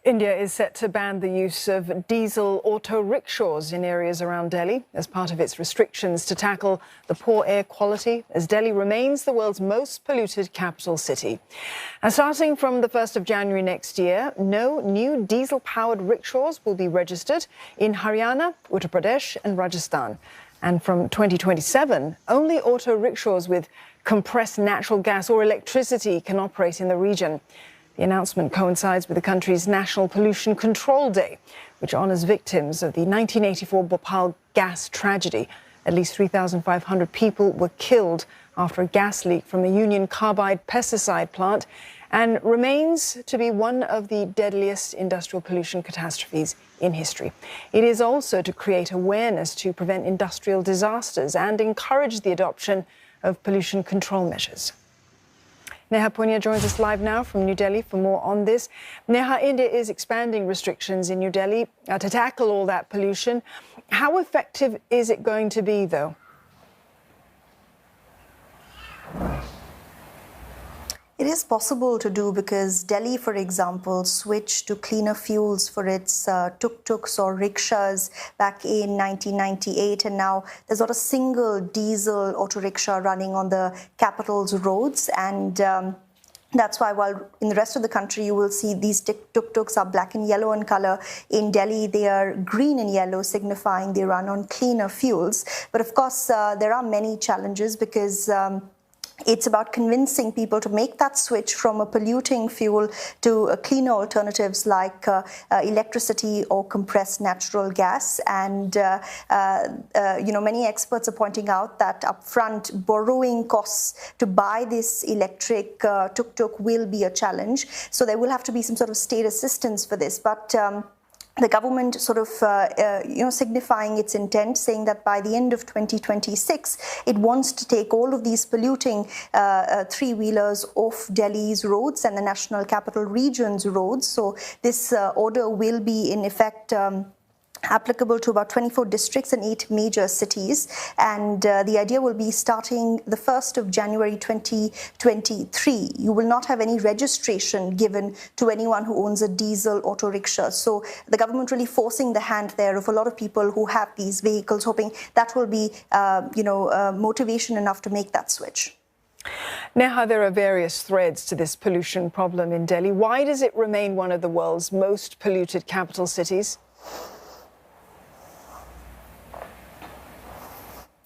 India is set to ban the use of diesel auto rickshaws in areas around Delhi as part of its restrictions to tackle the poor air quality, as Delhi remains the world's most polluted capital city. And starting from the 1st of January next year, no new diesel-powered rickshaws will be registered in Haryana, Uttar Pradesh and Rajasthan. And from 2027, only auto rickshaws with compressed natural gas or electricity can operate in the region. The announcement coincides with the country's National Pollution Control Day, which honours victims of the 1984 Bhopal gas tragedy. At least 3,500 people were killed after a gas leak from a Union Carbide pesticide plant, and remains to be one of the deadliest industrial pollution catastrophes in history. It is also to create awareness to prevent industrial disasters and encourage the adoption of pollution control measures. Neha Punya joins us live now from New Delhi for more on this. Neha, India is expanding restrictions in New Delhi to tackle all that pollution. How effective is it going to be, though? It is possible to do because Delhi, for example, switched to cleaner fuels for its tuk-tuks or rickshaws back in 1998, and now there's not a single diesel auto rickshaw running on the capital's roads, and that's why while in the rest of the country you will see these tuk-tuks are black and yellow in color, in Delhi they are green and yellow, signifying they run on cleaner fuels. But of course there are many challenges because it's about convincing people to make that switch from a polluting fuel to cleaner alternatives like electricity or compressed natural gas. And, many experts are pointing out that upfront borrowing costs to buy this electric tuk-tuk will be a challenge. So there will have to be some sort of state assistance for this. But the government sort of, signifying its intent, saying that by the end of 2026, it wants to take all of these polluting three-wheelers off Delhi's roads and the National Capital Region's roads. So this order will be in effect applicable to about 24 districts and 8 major cities. And the idea will be starting the 1st of January 2023. You will not have any registration given to anyone who owns a diesel auto rickshaw. So the government really forcing the hand there of a lot of people who have these vehicles, hoping that will be, motivation enough to make that switch. Neha, there are various threads to this pollution problem in Delhi. Why does it remain one of the world's most polluted capital cities?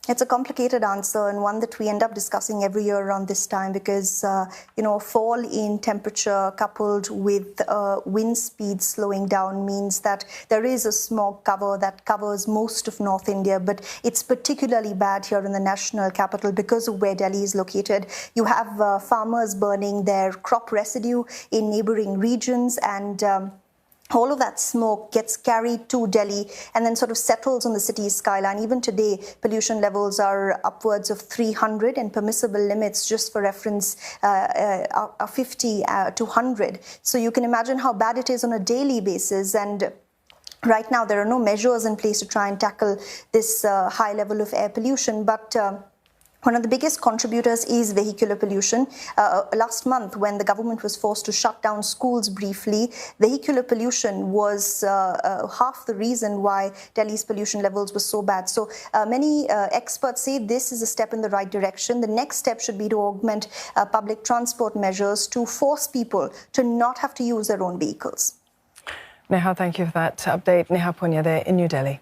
It's a complicated answer and one that we end up discussing every year around this time because, a fall in temperature coupled with wind speed slowing down means that there is a smog cover that covers most of North India, but it's particularly bad here in the national capital because of where Delhi is located. You have farmers burning their crop residue in neighboring regions, and all of that smoke gets carried to Delhi and then sort of settles on the city's skyline. Even today, pollution levels are upwards of 300 and permissible limits, just for reference, are 50 to 100. So you can imagine how bad it is on a daily basis. And right now, there are no measures in place to try and tackle this high level of air pollution. But one of the biggest contributors is vehicular pollution. Last month, when the government was forced to shut down schools briefly, vehicular pollution was half the reason why Delhi's pollution levels were so bad. So many experts say this is a step in the right direction. The next step should be to augment public transport measures to force people to not have to use their own vehicles. Neha, thank you for that update. Neha Punya there in New Delhi.